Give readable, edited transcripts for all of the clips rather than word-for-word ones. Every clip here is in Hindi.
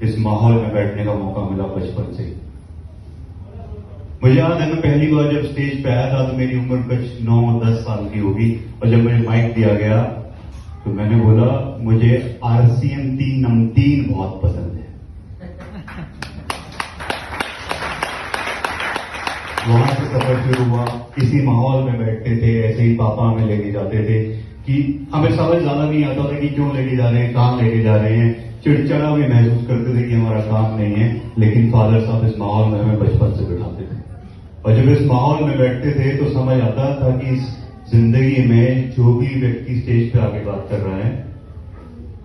इस माहौल में बैठने का मौका मिला बचपन से। मुझे याद है मैं पहली बार जब स्टेज पे आया था तो मेरी उम्र कुछ 9-10 साल की होगी, और जब मुझे माइक दिया गया तो मैंने बोला मुझे RCM 3 बहुत पसंद है। वहां से सफर शुरू हुआ। इसी माहौल में बैठते थे, ऐसे ही पापा हमें लेके जाते थे कि हमें समझ ज्यादा नहीं आता था कि क्यों लेके जा रहे हैं, कहाँ लेके जा रहे हैं। चिड़चिड़ा भी महसूस करते थे कि हमारा काम नहीं है, लेकिन फादर साहब इस माहौल में हमें बचपन से बिठाते थे। और जब इस माहौल में बैठते थे तो समझ आता था कि इस जिंदगी में जो भी व्यक्ति स्टेज पे आके बात कर रहा है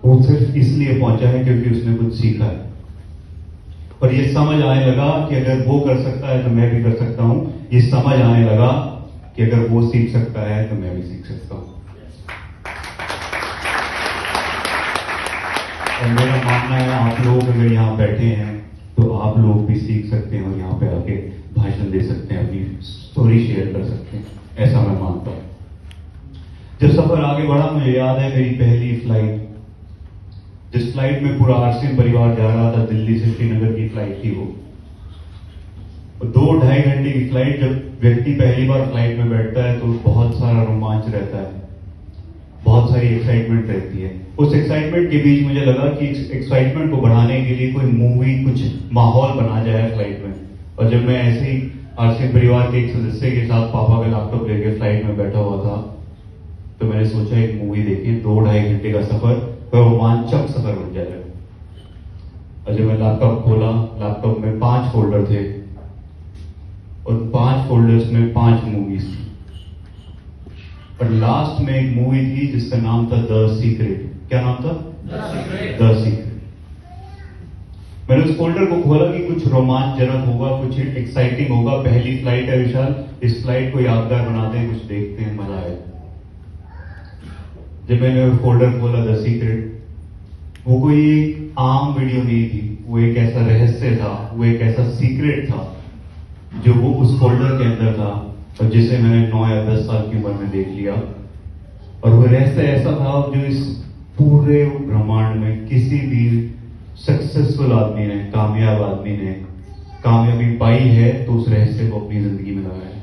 वो सिर्फ इसलिए पहुंचा है क्योंकि उसने कुछ सीखा है। और ये समझ आने लगा कि अगर वो कर सकता है तो मैं भी कर सकता हूं। ये समझ आने लगा कि अगर वो सीख सकता है तो मैं भी सीख सकता हूं। और मेरा मानना है आप लोग अगर यहाँ बैठे हैं तो आप लोग भी सीख सकते हैं और यहाँ पे आके भाषण दे सकते हैं, अपनी स्टोरी शेयर कर सकते हैं, ऐसा मैं मानता हूं। जब सफर आगे बढ़ा मुझे याद है मेरी पहली फ्लाइट, जिस फ्लाइट में पूरा RCM परिवार जा रहा था, दिल्ली से श्रीनगर की फ्लाइट थी वो। 2-2.5 घंटे की फ्लाइट। जब व्यक्ति पहली बार फ्लाइट में बैठता है तो बहुत सारा रोमांच रहता है, बहुत सारी एक्साइटमेंट रहती है। उस एक्साइटमेंट के बीच मुझे लगा कि एक्साइटमेंट को बढ़ाने के लिए कोई मूवी, कुछ माहौल बना जाए फ्लाइट में। और जब मैं ऐसे ही RCM परिवार के एक सदस्य के साथ पापा का लैपटॉप लेके फ्लाइट में बैठा हुआ था तो मैंने सोचा एक मूवी देखी, 2-2.5 घंटे का सफर, वह रोमांचक सफर बन जाएगा। और जब मैं लैपटॉप खोला, लैपटॉप में 5 फोल्डर थे और 5 फोल्डर्स में 5 मूवीज थी। और लास्ट में एक मूवी थी जिसका नाम था द सीक्रेट। क्या नाम था? The secret. मैंने उस फोल्डर को खोला कि कुछ रोमांचजनक होगा, कुछ एक्साइटिंग होगा। पहली फ्लाइट है विशाल, इस फ्लाइट को यादगार बनाते हैं, कुछ देखते हैं, मजा आए। जब मैंने वो फोल्डर खोला द सीक्रेट, वो कोई एक आम वीडियो नहीं थी, वो एक ऐसा रहस्य था, वो एक ऐसा सीक्रेट था जो वो उस फोल्डर के अंदर था और जिसे मैंने 9 या 10 साल की उम्र में देख लिया। और वो रहस्य ऐसा था जो इस पूरे ब्रह्मांड में किसी भी सक्सेसफुल आदमी ने, कामयाब आदमी ने कामयाबी पाई है तो उस रहस्य को अपनी जिंदगी में लगाया है।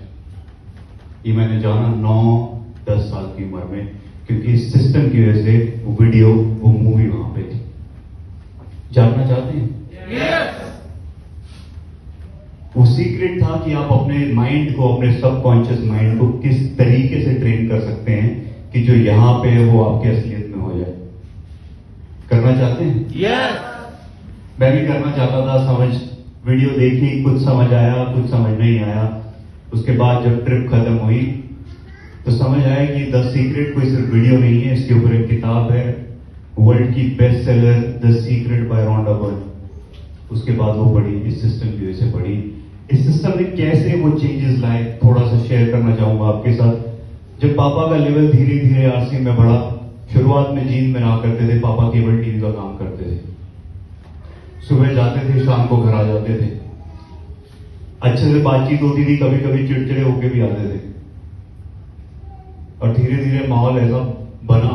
ये मैंने जाना 9-10 साल की उम्र में, क्योंकि इस सिस्टम की वजह से वो वीडियो, वो मूवी वहां पे थी। जानना चाहते हैं? yes! वो सीक्रेट था कि आप अपने माइंड को, अपने सबकॉन्शियस माइंड को किस तरीके से ट्रेन कर सकते हैं कि जो यहां पे है वो आपकी असलियत में हो जाए। करना चाहते हैं? yes! मैं भी करना चाहता था। समझ, वीडियो देखी, कुछ समझ आया, कुछ समझ नहीं आया। उसके बाद जब ट्रिप खत्म हुई तो समझ आया कि द सीक्रेट कोई सिर्फ वीडियो नहीं है, इसके ऊपर एक किताब है, वर्ल्ड की best seller the secret by Rhonda Byrne. उसके बाद वो पढ़ी, इस सिस्टम की वजह से पढ़ी। इस सिस्टम ने कैसे वो चेंजेस लाए, थोड़ा सा शेयर करना चाहूंगा आपके साथ। जब पापा का लेवल धीरे धीरे RCM में बढ़ा, शुरुआत में जींद में रहा करते थे, पापा केबल टीवी का काम करते थे। सुबह जाते थे, शाम को घर आ जाते थे। अच्छे से बातचीत होती थी, कभी कभी चिड़चिड़े होके भी आते थे। और धीरे धीरे माहौल ऐसा बना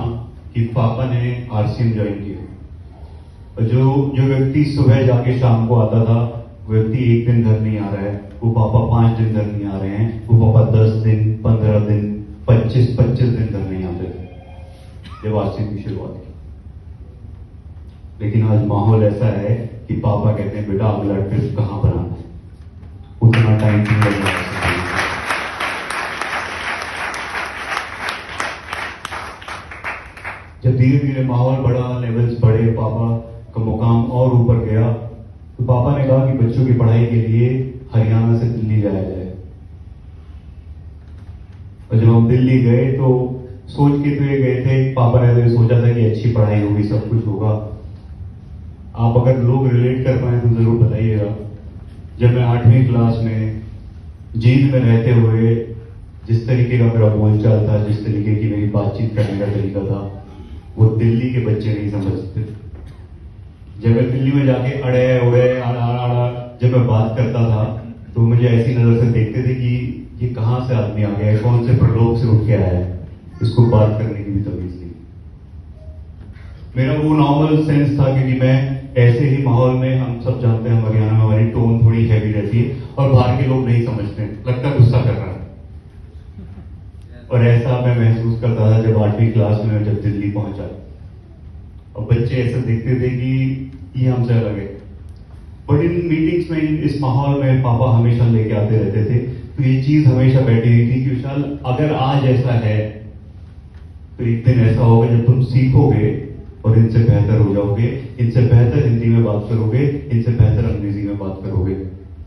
कि पापा ने RCM ज्वाइन किया। और जो व्यक्ति सुबह जाके शाम को आता था, वो व्यक्ति एक दिन घर नहीं आ रहा है, वो पापा 5 दिन घर नहीं आ रहे हैं, वो पापा 10 दिन, 15 दिन, 25 दिन घर नहीं आते थे जब RCM की शुरुआत की। लेकिन आज माहौल ऐसा है कि पापा कहते हैं बेटा अगला ट्रिप कहां बनाना है, उतना टाइम नहीं लगेगा। जब धीरे धीरे माहौल बढ़ा, लेवल्स बढ़े, पापा का मुकाम और ऊपर गया, तो पापा ने कहा कि बच्चों की पढ़ाई के लिए हरियाणा से दिल्ली जाया जाए। और जब हम दिल्ली गए तो सोच के तो ये गए थे, पापा ने तो सोचा था कि अच्छी पढ़ाई होगी, सब कुछ होगा। आप अगर लोग रिलेट कर पाए तो जरूर बताइएगा। जब मैं 8वीं क्लास में जींद में रहते हुए जिस तरीके का मेरा बोलचाल था, जिस तरीके की मेरी बातचीत करने का तरीका था, वो दिल्ली के बच्चे नहीं समझते। जब मैं दिल्ली में जाके अड़े उड़े आड़ा जब मैं बात करता था तो मुझे ऐसी नजर से देखते थे कि ये कहां से आदमी आ गया है, कौन से प्रलोभ से उठ के आया है, इसको बात करने की भी तमीज नहीं। मेरा वो नॉर्मल सेंस था क्योंकि मैं ऐसे ही माहौल में हम सब जानते हैं हरियाणा में हमारी टोन थोड़ी हैवी रहती है और बाहर के लोग नहीं समझते, लगता है गुस्सा कर रहा है। और ऐसा मैं महसूस करता था जब 8वीं क्लास में जब दिल्ली पहुंचा और बच्चे ऐसे देखते थे कि ये हमसे अलग है। बट इन मीटिंग्स में, इस माहौल में पापा हमेशा लेके आते रहते थे, तो ये चीज हमेशा बैठी हुई थी कि विशाल अगर आज ऐसा है तो एक दिन ऐसा होगा जब तुम सीखोगे और इनसे बेहतर हो जाओगे, इनसे बेहतर हिंदी में बात करोगे, इनसे बेहतर अंग्रेजी में बात करोगे।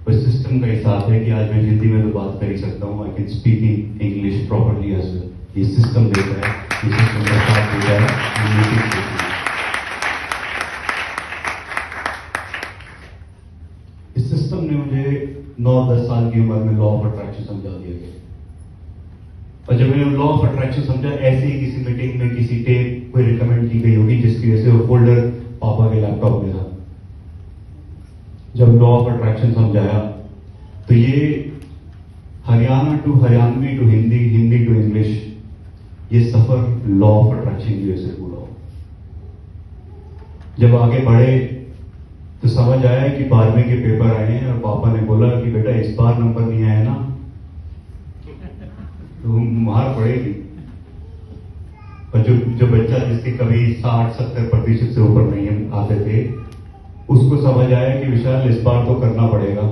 और सिस्टम का हिसाब है कि आज मैं हिंदी में तो बात कर ही सकता हूँ, I can speak in English properly as well. ये सिस्टम देता है, ये सिस्टम का साथ देता है, ये मीटिंग देती है। इस सिस्टम ने मुझे 9-10 साल की उम्र में लॉ ऑफ अट्रैक्शन समझा दिया गया। और जब मैंने लॉ ऑफ अट्रैक्शन समझा, ऐसे ही किसी मीटिंग में किसी टेप कोई रिकमेंड की गई होगी जिसकी वजह से वो फोल्डर पापा के लैपटॉप में था। जब लॉ ऑफ अट्रैक्शन समझाया तो ये Haryana to Haryanvi to Hindi, Hindi to English, ये सफर लॉ ऑफ अट्रैक्शन की वजह से पूरा हो। जब आगे बढ़े तो समझ आया कि 12वीं के पेपर आए हैं और पापा ने बोला कि बेटा इस बार नंबर नहीं आया ना तो मार पड़ेगी। और जो बच्चा जिसके कभी 60-70% से ऊपर नहीं आते थे, उसको समझ आया कि विशाल इस बार तो करना पड़ेगा,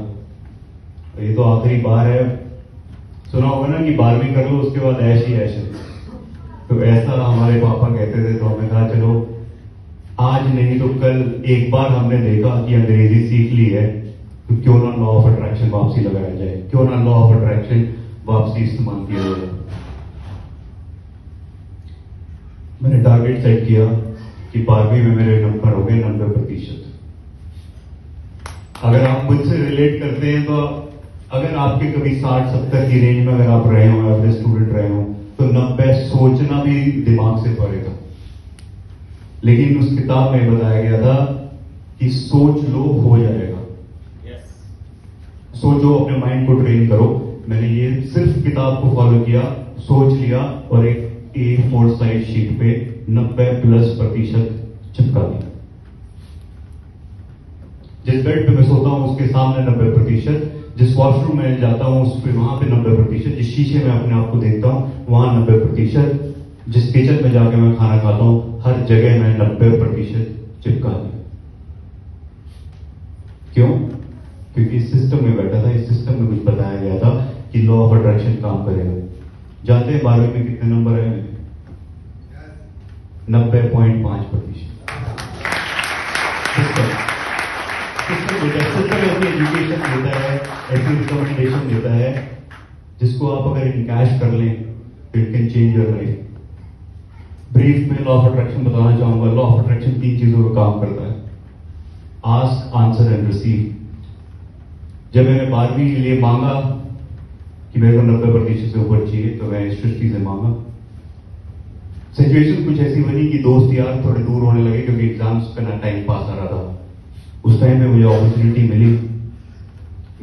ये तो आखिरी बार है। सुना होगा ना कि 12वीं कर लो उसके बाद ऐश ही ऐश है। तो ऐसा हमारे पापा कहते थे, तो हमने कहा चलो आज नहीं तो कल एक बार हमने देखा कि अंग्रेजी सीख ली है तो क्यों ना लॉ ऑफ अट्रैक्शन वापसी लगाया जाए, क्यों ना लॉ ऑफ अट्रैक्शन वापसी इस्तेमाल किया जाए। मैंने टारगेट सेट किया कि 12वीं में मेरे नंबर हो गए 90%। अगर आप मुझसे रिलेट करते हैं तो अगर आपके कभी 60-70 की रेंज में अगर आप रहे हो, एवरेज स्टूडेंट रहे हो, तो 90 सोचना भी दिमाग से परे था। लेकिन उस किताब में बताया गया था कि सोच लो हो जाएगा। सोचो, अपने माइंड को ट्रेन करो। मैंने ये सिर्फ किताब को फॉलो किया, सोच लिया और एक A4 साइज शीट पे 90+% चिपका दिया। जिस बेड पे मैं सोता हूं उसके सामने 90%, जिस वॉशरूम में जाता हूं उस पे वहां पे 90%, जिस शीशे में अपने आप को देखता हूं वहां 90%, जिस किचन में जाके मैं खाना खाता हूं हर जगह मैं 90% चिपका दिया। क्यों? क्योंकि इस सिस्टम में बैठा था, इस सिस्टम में कुछ बताया गया था कि लॉ ऑफ अट्रैक्शन काम करेगा। जानते हैं 12वीं में कितने नंबर आए? 90.5%। सिस्टम ऐसी एजुकेशन देता है, ऐसी रिकमेंडेशन देता है जिसको आप अगर इनकैश कर लें तो it can change your life. Brief में लॉ ऑफ अट्रैक्शन बताना चाहूंगा। लॉ ऑफ अट्रैक्शन 3 चीजों का काम करता है, आस्क, आंसर एंड रिसीव। जब मैंने 12वीं के लिए मांगा कि मेरे को 90% से ऊपर चाहिए तो मैं सृष्टि से मांगा। सिचुएशन कुछ ऐसी बनी कि दोस्त यार थोड़े दूर होने लगे क्योंकि एग्जाम्स पे ना टाइम पास आ रहा था। उस टाइम में मुझे अपॉर्चुनिटी मिली,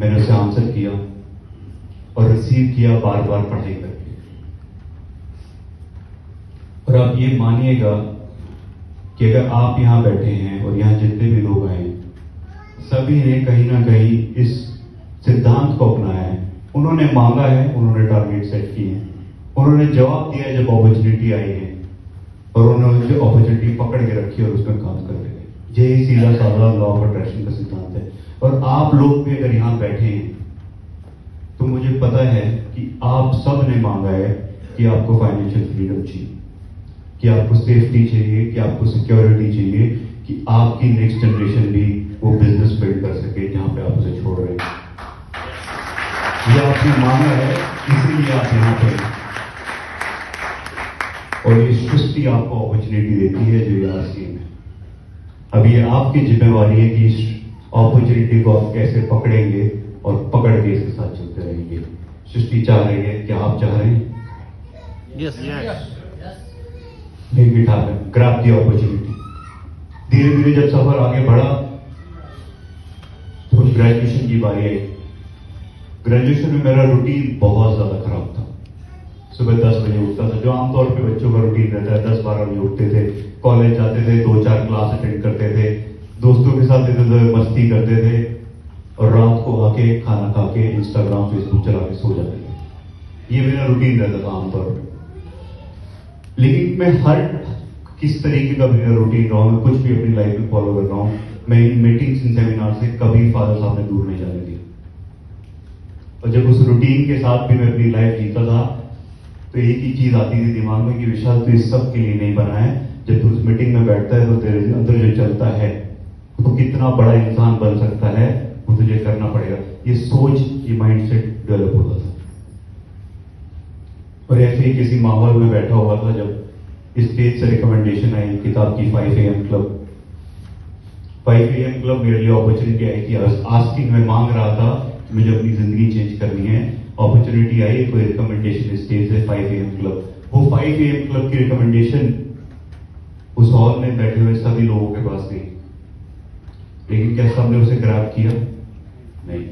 मैंने उसे आंसर किया और रिसीव किया बार बार पढ़ाई करके। और आप ये मानिएगा कि अगर आप यहां बैठे हैं और यहां जितने भी लोग आए सभी ने कहीं ना कहीं इस सिद्धांत को अपनाया है। उन्होंने मांगा है, उन्होंने टारगेट सेट किए हैं, उन्होंने जवाब दिया जब अपॉर्चुनिटी आई है और उन्होंने जो अपॉर्चुनिटी पकड़ के रखी और उसमें काम कर रहे हैं। यही सीधा साधा लॉ ऑफ अट्रैक्शन का सिद्धांत है। और आप लोग भी अगर यहां बैठे हैं तो मुझे पता है कि आप सब ने मांगा है कि आपको फाइनेंशियल फ्रीडम चाहिए, कि आपको सेफ्टी चाहिए, कि आपको सिक्योरिटी चाहिए, कि आपकी नेक्स्ट जनरेशन भी वो बिजनेस बिल्ड कर सके जहां पे आप उसे छोड़ रहे हैं। ये आपने मांगा है, इसीलिए आप यहां पे हैं। और ये सृष्टि आपको अपॉर्चुनिटी देती है जो ये आसीन है। अब ये आपकी जिम्मेवारी है कि इस अपॉर्चुनिटी को आप कैसे पकड़ेंगे और पकड़ के इसके साथ चलते रहेंगे। सृष्टि चाह रही है, क्या आप चाह रहे हैं? Yes yes. एक गिटार है, ग्रैब दी अपॉर्चुनिटी। धीरे धीरे जब सफर आगे बढ़ा तो ग्रेजुएशन की बारी आई। ग्रेजुएशन में मेरा रूटीन बहुत ज्यादा खराब था। सुबह 10 बजे उठता था, जो आमतौर पे बच्चों का रूटीन रहता है। 10-12 बजे उठते थे, कॉलेज जाते थे, 2-4 क्लास अटेंड करते थे, दोस्तों के साथ इधर उधर मस्ती करते थे और रात को आके खाना खा के इंस्टाग्राम फेसबुक चला के सो जाते थे। ये मेरा रूटीन रहता था आमतौर पर। लेकिन मैं हर किस तरीके का मेरा रूटीन रहा हूं, मैं कुछ भी अपनी लाइफ में फॉलो कर रहा हूं, मैं इन मीटिंग्स इन सेमिनार से कभी फादर साहब ने दूर नहीं जाने दिया। और जब उस रूटीन के साथ भी मैं अपनी लाइफ जीता था तो एक ही चीज आती थी दिमाग में कि विशाल तू इस सब के लिए नहीं बना है। जब तू उस मीटिंग में बैठता है तो तेरे अंदर जो चलता है तो कितना बड़ा इंसान बन सकता है वो तुझे करना पड़ेगा। ये सोच, ये माइंडसेट डेवलप होता था। और ऐसे ही किसी माहौल में बैठा हुआ था जब स्टेज से रिकमेंडेशन आई किताब की 5 AM क्लब। 5 AM क्लब मेरे लिए अपॉर्चुनिटी आई थी। आस्किंग में मांग रहा था मुझे अपनी जिंदगी चेंज करनी है। अपॉर्चुनिटी आई, कोई रिकमेंडेशन स्टेज से 5 AM क्लब। वो 5 AM क्लब की रिकमेंडेशन उस हॉल में बैठे हुए सभी लोगों के पास गई, लेकिन क्या सबने उसे ग्रैब किया? नहीं।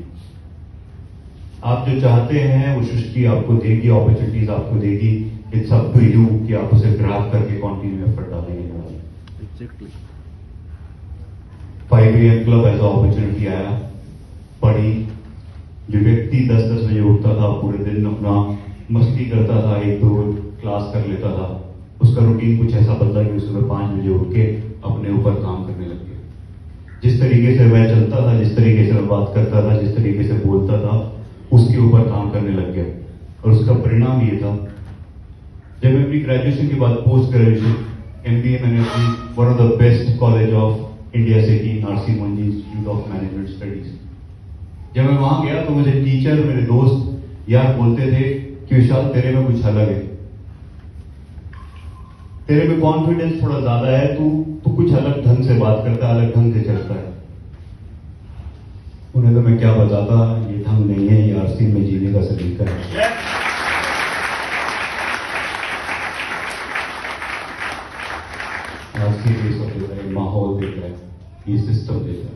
आप जो चाहते हैं वो सृष्टि आपको देगी, अपॉर्चुनिटीज आपको देगी। इट्स अप टू यू कि आप उसे ग्रैब करके कंटिन्यू एफर्ट डालेंगे। Exactly. 5 AM क्लब ऐसा अपॉर्चुनिटी आया, पढ़ी। जो व्यक्ति 10-10 बजे उठता था, पूरे दिन अपना मस्ती करता था, 1-2 क्लास कर लेता था, उसका रूटीन कुछ ऐसा बदला कि सुबह 5 बजे उठ के अपने ऊपर काम करने लग गया। जिस तरीके से मैं चलता था, जिस तरीके से मैं बात करता था, जिस तरीके से बोलता था, उसके ऊपर काम करने लग गया। और उसका परिणाम ये था, जब मैं अपनी ग्रेजुएशन के बाद पोस्ट ग्रेजुएशन MBA मैंने अपनी one of the best college of India से की, RC Mohan institute of management studies. जब मैं वहां गया तो मुझे टीचर, मेरे दोस्त यार बोलते थे कि विशाल तेरे में कुछ अलग है, तेरे में कॉन्फिडेंस थोड़ा ज्यादा है, तू कुछ अलग ढंग से बात करता है, अलग ढंग से चलता है। उन्हें तो मैं क्या बताता, ये ढंग नहीं है, ये RC में जीने का सलीका है। RC देता है, माहौल देता है, ये सिस्टम देता है।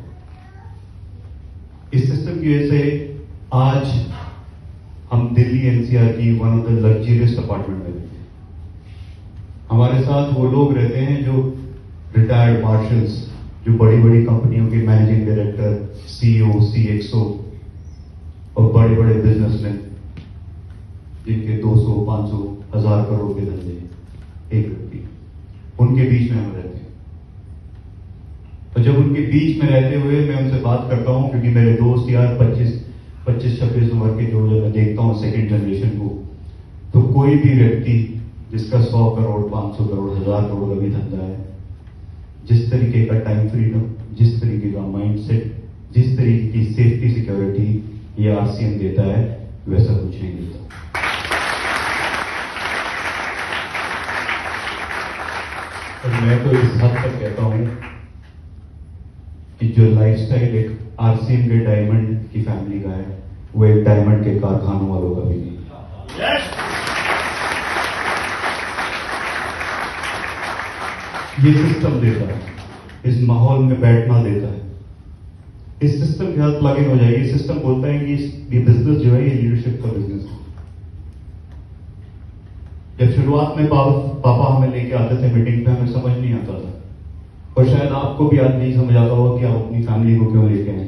इस सिस्टम की वजह से आज हम दिल्ली NCR की one of the luxurious apartment में रहते हैं। हमारे साथ वो लोग रहते हैं जो रिटायर्ड मार्शल्स, जो बड़ी बड़ी कंपनियों के मैनेजिंग डायरेक्टर, CEO, CXO और बड़े बड़े बिजनेसमैन जिनके 200, 500, 1000 करोड़ के धंधे, एक व्यक्ति, उनके बीच में हम रहते हैं। और जब उनके बीच में रहते हुए मैं उनसे बात करता हूं, क्योंकि मेरे दोस्त यार 25-26 उम्र के जो मैं देखता हूं सेकेंड जनरेशन को, तो कोई भी व्यक्ति जिसका 100 करोड़, 500 करोड़, 1000 करोड़ का भी धंधा है, जिस तरीके का टाइम फ्रीडम, जिस तरीके का माइंडसेट, जिस तरीके की सेफ्टी सिक्योरिटी ये RCM देता है, वैसा कुछ नहीं देता। और मैं तो इस हद तक कहता हूं कि जो लाइफस्टाइल एक RCM के डायमंड की फैमिली का है, वो एक डायमंड के कारखानों वालों का भी नहीं। ये सिस्टम देता है, इस माहौल में बैठना देता है। इस सिस्टम के साथ प्लग इन हो जाएगी। सिस्टम बोलता है कि ये बिजनेस जो है ये लीडरशिप का बिजनेस है। जब शुरुआत में पापा हमें लेके आते थे मीटिंग पे, हमें समझ नहीं आता था, और शायद आपको भी आज नहीं समझ आता होगा कि आप अपनी फैमिली को क्यों लेके आए।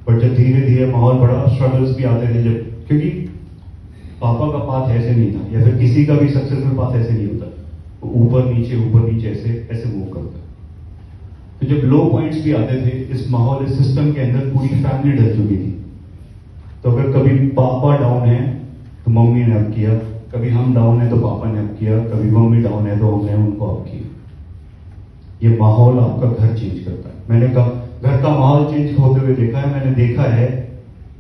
पर जब धीरे धीरे माहौल बड़ा, स्ट्रगल्स भी आते थे, जब क्योंकि पापा का पाथ ऐसे नहीं था, या फिर किसी का भी सक्सेसफुल पाथ ऐसे नहीं होता, वो ऊपर नीचे ऐसे मूव करता है। तो जब लो पॉइंट्स भी आते थे, इस माहौल, इस सिस्टम के अंदर पूरी फैमिली डर चुकी थी। तो अगर कभी पापा डाउन है तो मम्मी ने अप किया, कभी हम डाउन है तो पापा ने अप किया, कभी मम्मी डाउन है तो हमने उनको अप किया। ये माहौल आपका घर चेंज करता है। मैंने कहा घर का माहौल चेंज होते हुए देखा है। मैंने देखा है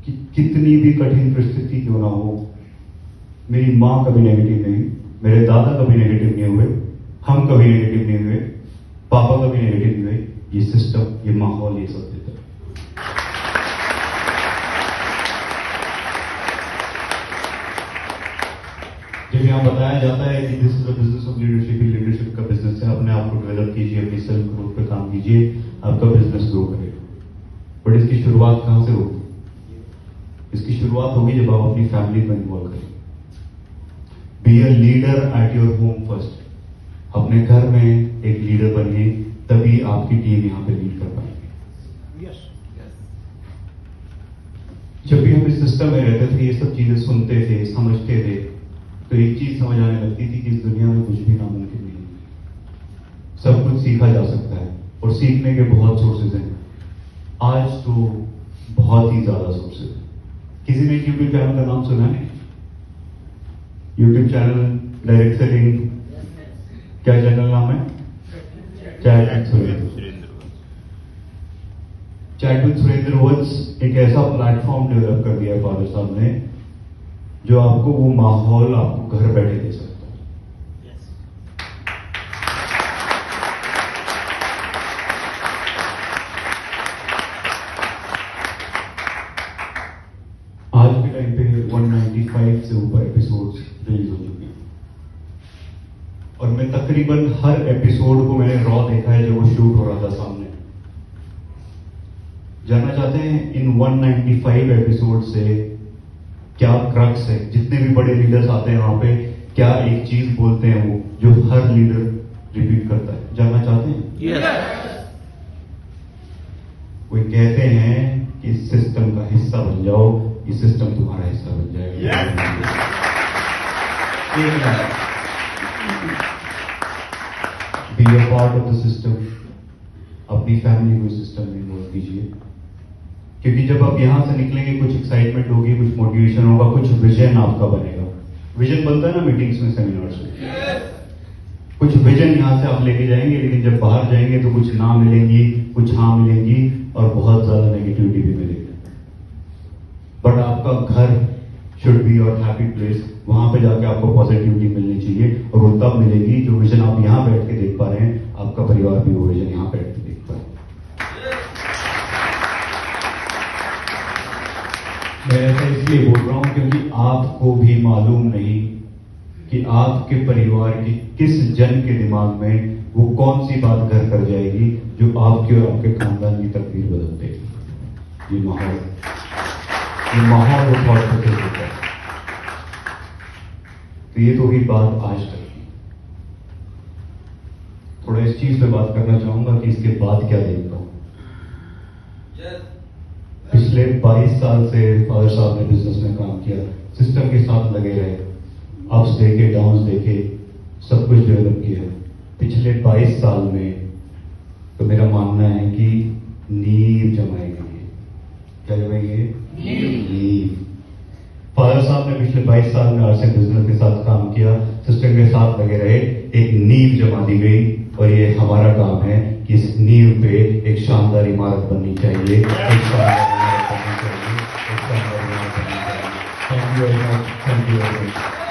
कि कितनी भी कठिन परिस्थिति क्यों ना हो, मेरी माँ कभी नेगेटिव नहीं, मेरे दादा कभी नेगेटिव नहीं हुए, हम कभी नेगेटिव नहीं हुए, पापा कभी नेगेटिव नहीं हुए। ये सिस्टम, ये माहौल, ये सब देता है। जब यहाँ बताया जाता है कि this is a business of leadership, leadership का बिजनेस है, अपने आप को डेवलप कीजिए, अपनी सेल्फ ग्रोथ पे काम कीजिए, आपका बिजनेस ग्रो करेगा। बट इसकी शुरुआत कहां से होगी? इसकी शुरुआत होगी जब आप अपनी फैमिली में इन्वॉल्व करें। Be a leader at your home first. अपने घर में एक लीडर बनिए, तभी आपकी टीम यहाँ पे लीड कर पाएगी। Yes. जब भी हम इस सिस्टम में रहते थे, ये सब चीजें सुनते थे, समझते थे, तो एक चीज समझ आने लगती थी कि इस दुनिया में कुछ भी नामुमकिन नहीं है। सब कुछ सीखा जा सकता है और सीखने के बहुत सोर्सेज हैं। आज तो बहुत ही ज्यादा सोर्सेज हैं। किसी ने यूट्यूब चैनल का नाम सुना है? यूट्यूब चैनल डायरेक्ट सेलिंग, क्या चैनल नाम है? Chat with Surendra. Chat with Surendra once एक ऐसा प्लेटफॉर्म डेवलप कर दिया है फादर साहब ने, जो आपको वो माहौल आपको घर बैठे दे सकता है। आज के टाइम पे 195 से ऊपर एपिसोड्स रिलीज हो चुके हैं और मैं तकरीबन हर एपिसोड को मैंने रॉ देखा है, जब वो शूट हो रहा था सामने। जानना चाहते हैं इन 195 एपिसोड से क्या क्रक्स है? जितने भी बड़े लीडर्स आते हैं वहां पे क्या एक चीज बोलते हैं वो, जो हर लीडर रिपीट करता है? जानना चाहते हैं? Yes. वो कहते हैं कि इस सिस्टम का हिस्सा बन जाओ, ये सिस्टम तुम्हारा हिस्सा बन जाएगा। Be a part of the system. अपनी फैमिली को सिस्टम में इन्वॉल्व कीजिए, क्योंकि जब आप यहां से निकलेंगे कुछ एक्साइटमेंट होगी, कुछ मोटिवेशन होगा, कुछ विजन आपका बनेगा। विजन बनता है ना मीटिंग्स में, सेमिनार्स में। कुछ विजन यहां से आप लेके जाएंगे, लेकिन जब बाहर जाएंगे तो कुछ ना मिलेंगी, कुछ हाँ मिलेंगी और बहुत ज्यादा नेगेटिविटी भी मिलेगी। बट आपका घर should be your happy place. वहां पे जाके आपको पॉजिटिविटी मिलनी चाहिए और वो तब मिलेगी जो विजन आप यहां बैठ के देख पा रहे हैं, आपका परिवार भी वो विजन यहां बैठ के देख पा रहे हैं। मैं ऐसा इसलिए बोल रहा हूं क्योंकि आपको भी मालूम नहीं कि आपके परिवार के किस जन के दिमाग में वो कौन सी बात घर कर जाएगी जो आपके और आपके खानदान की तकदीर बदल देगी। ये माहौल वो थॉट प्रोसेस होता है। तो ये तो हुई बात आज तक की। थोड़ा इस चीज पे बात करना चाहूंगा कि इसके बाद क्या देखता हूं। पिछले 22 साल से फादर साहब ने बिजनेस में काम किया, सिस्टम के साथ लगे रहे, अप्स देखे, डाउन्स देखे, सब कुछ डेवलप किया। पिछले 22 साल में तो मेरा मानना है कि नींव जमाई गई है। क्या जमाई गई है? नींव। फादर साहब ने पिछले 22 साल में आरसे बिजनेस के साथ काम किया, सिस्टम के साथ लगे रहे, एक नींव जमा दी गई और ये हमारा काम है कि इस नींव पे एक शानदार इमारत बननी चाहिए, एक शानदार इमारत बननी चाहिए, एक शानदार इमारत बननी चाहिए। Thank you very much.